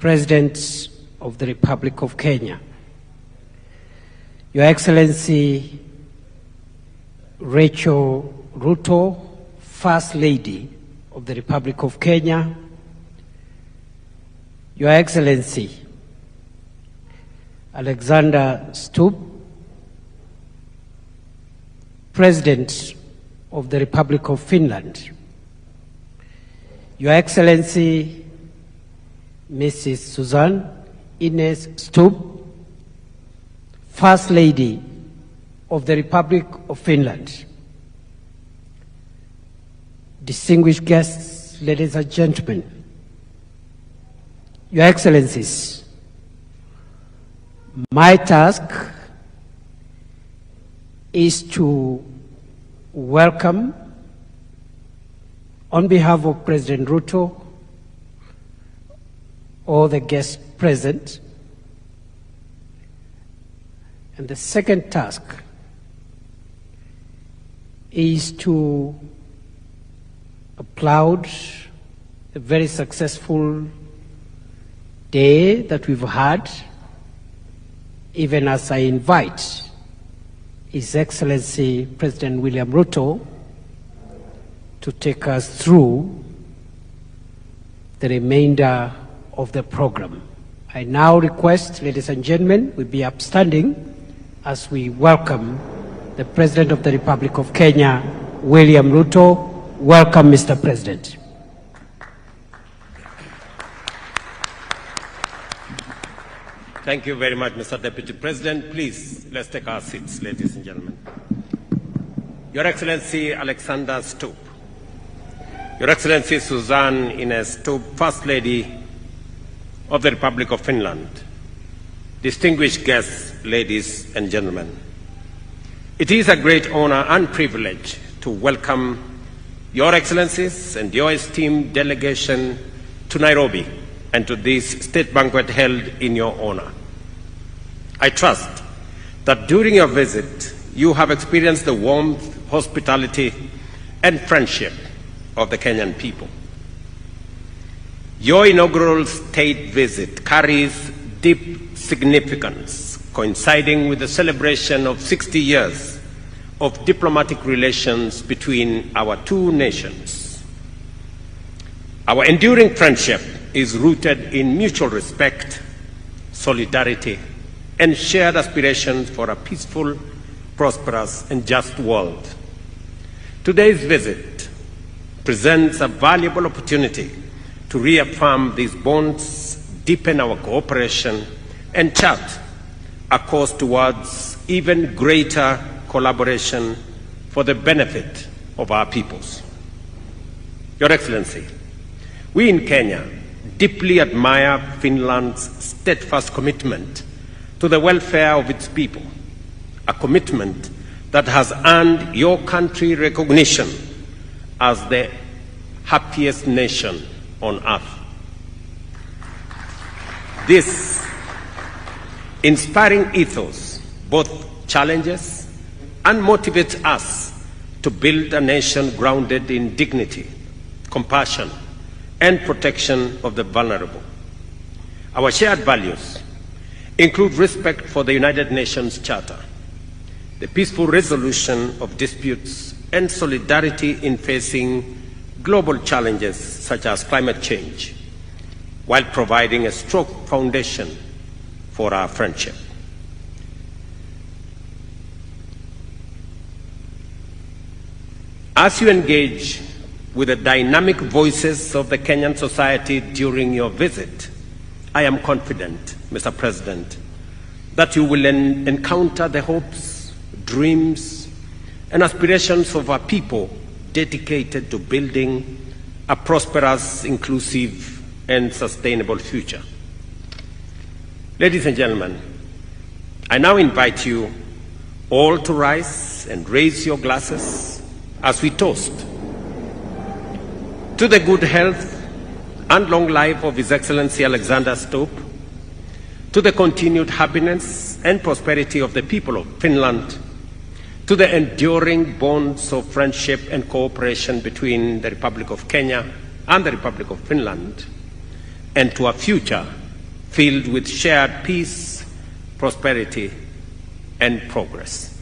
President of the Republic of Kenya, Your Excellency Rachel Ruto, First Lady of the Republic of Kenya, Your Excellency Alexander Stubb, President of the Republic of Finland, Your Excellency Mrs. Susan Ines Stubb, First Lady of the Republic of Finland, distinguished guests, ladies and gentlemen, Your Excellencies, my task is to welcome, on behalf of President Ruto, all the guests present. And the second task is to applaud the very successful day that we've had, even as I invite His Excellency President William Ruto to take us through the remainder of the program. I now request, ladies and gentlemen, we be upstanding as we welcome the President of the Republic of Kenya, William Ruto. Welcome, Mr. President. Thank you very much, Mr. Deputy President. Please, let's take our seats, ladies and gentlemen. Your Excellency Alexander Stubb, Your Excellency Susan Ines Stubb, First Lady of the Republic of Finland, distinguished guests, ladies and gentlemen. It is a great honor and privilege to welcome Your Excellencies and your esteemed delegation to Nairobi and to this state banquet held in your honor. I trust that during your visit, you have experienced the warmth, hospitality, and friendship of the Kenyan people. Your inaugural state visit carries deep significance, coinciding with the celebration of 60 years of diplomatic relations between our two nations. Our enduring friendship is rooted in mutual respect, solidarity, and shared aspirations for a peaceful, prosperous, and just world. Today's visit presents a valuable opportunity to reaffirm these bonds, deepen our cooperation, and chart a course towards even greater collaboration for the benefit of our peoples. Your Excellency, we in Kenya deeply admire Finland's steadfast commitment to the welfare of its people, a commitment that has earned your country recognition as the happiest nation on earth. This inspiring ethos both challenges and motivates us to build a nation grounded in dignity, compassion, and protection of the vulnerable. Our shared values include respect for the United Nations Charter, the peaceful resolution of disputes, and solidarity in facing global challenges such as climate change, while providing a strong foundation for our friendship. As you engage with the dynamic voices of the Kenyan society during your visit, I am confident, Mr. President, that you will encounter the hopes, dreams, and aspirations of our people dedicated to building a prosperous, inclusive, and sustainable future. Ladies and gentlemen, I now invite you all to rise and raise your glasses as we toast to the good health and long life of His Excellency Alexander Stubb, to the continued happiness and prosperity of the people of Finland, to the enduring bonds of friendship and cooperation between the Republic of Kenya and the Republic of Finland, and to a future filled with shared peace, prosperity, and progress.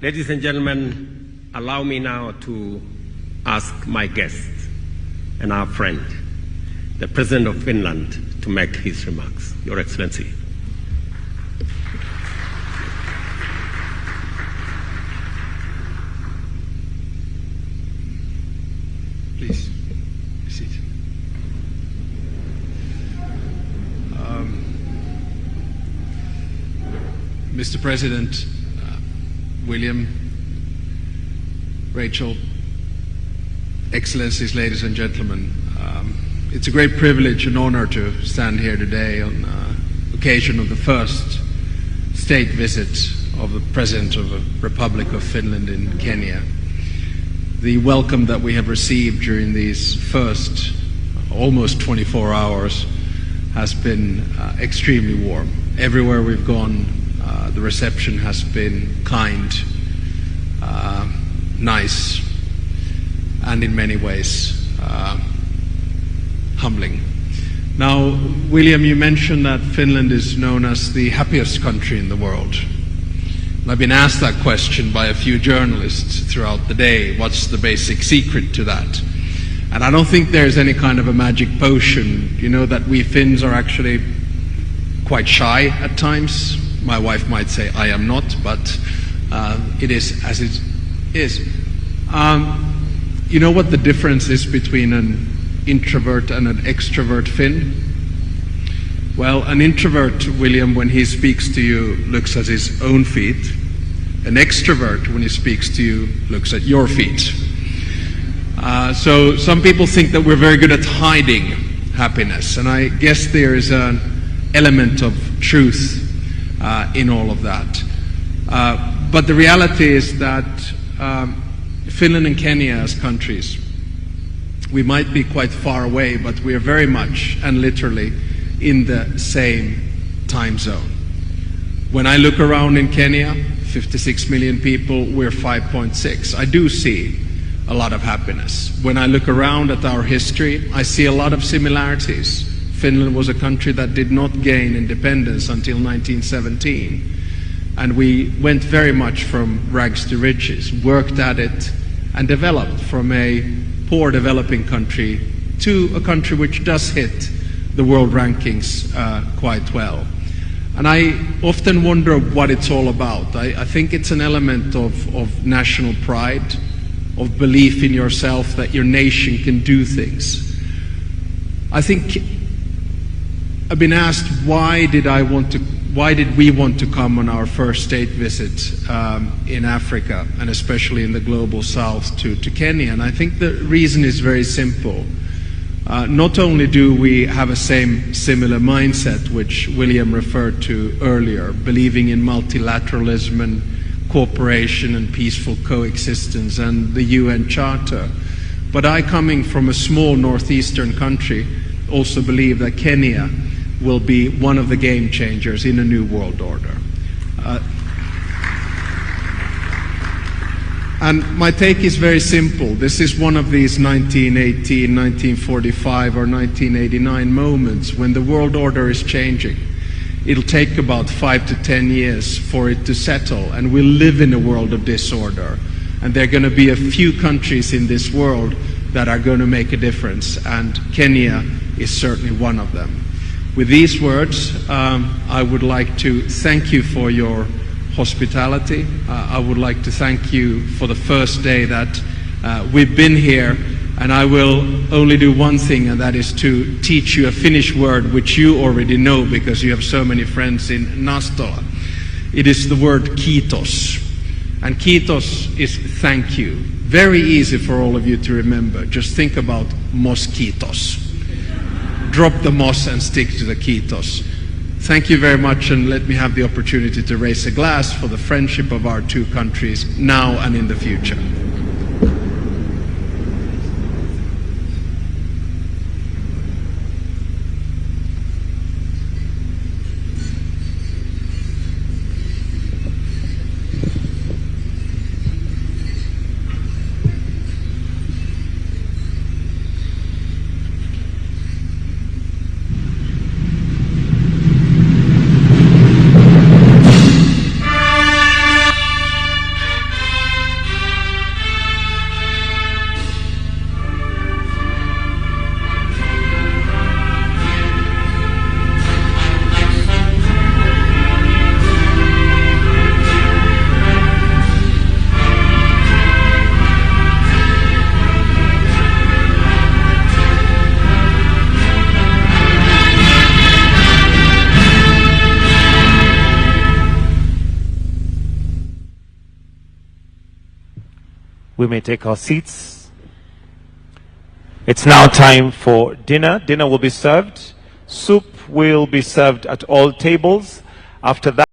Ladies and gentlemen, allow me now to ask my guest and our friend, the President of Finland, to make his remarks. Your Excellency. Please, be seated. Mr. President, William, Rachel, Excellencies, ladies and gentlemen, it's a great privilege and honor to stand here today on the occasion of the first state visit of the President of the Republic of Finland in Kenya. The welcome that we have received during these first almost 24 hours has been extremely warm. Everywhere we've gone, the reception has been kind, nice, and in many ways humbling. Now, William, you mentioned that Finland is known as the happiest country in the world. And I've been asked that question by a few journalists throughout the day. What's the basic secret to that? And I don't think there's any kind of a magic potion. You know that we Finns are actually quite shy at times. My wife might say I am not, but it is as it is. You know what the difference is between an introvert and an extrovert Finn? Well, an introvert, William, when he speaks to you, looks at his own feet. An extrovert, when he speaks to you, looks at your feet. So some people think that we're very good at hiding happiness, and I guess there is an element of truth in all of that. But the reality is that Finland and Kenya as countries, we might be quite far away, but we are very much and literally in the same time zone. When I look around in Kenya, 56 million people, we're 5.6. I do see a lot of happiness. When I look around at our history, I see a lot of similarities. Finland was a country that did not gain independence until 1917. And we went very much from rags to riches, worked at it, and developed from a poor developing country to a country which does hit the world rankings quite well. And I often wonder what it's all about. I think it's an element of national pride, of belief in yourself that your nation can do things. I think I've been asked why did we want to come on our first state visit in Africa, and especially in the global south to Kenya. And I think the reason is very simple. Not only do we have a similar mindset, which William referred to earlier, believing in multilateralism and cooperation and peaceful coexistence and the UN Charter, but I, coming from a small northeastern country, also believe that Kenya will be one of the game changers in a new world order. And my take is very simple. This is one of these 1918, 1945 or 1989 moments when the world order is changing. It'll take about 5 to 10 years for it to settle, and we'll live in a world of disorder. And there are going to be a few countries in this world that are going to make a difference, and Kenya is certainly one of them. With these words, I would like to thank you for your hospitality. I would like to thank you for the first day that we've been here, and I will only do one thing, and that is to teach you a Finnish word which you already know because you have so many friends in Nastola. It is the word kiitos, and kiitos is thank you. Very easy for all of you to remember. Just think about mosquitoes. Drop the moss and stick to the kiitos. Thank you very much, and let me have the opportunity to raise a glass for the friendship of our two countries now and in the future. We may take our seats. It's now time for dinner. Dinner will be served. Soup will be served at all tables. After that,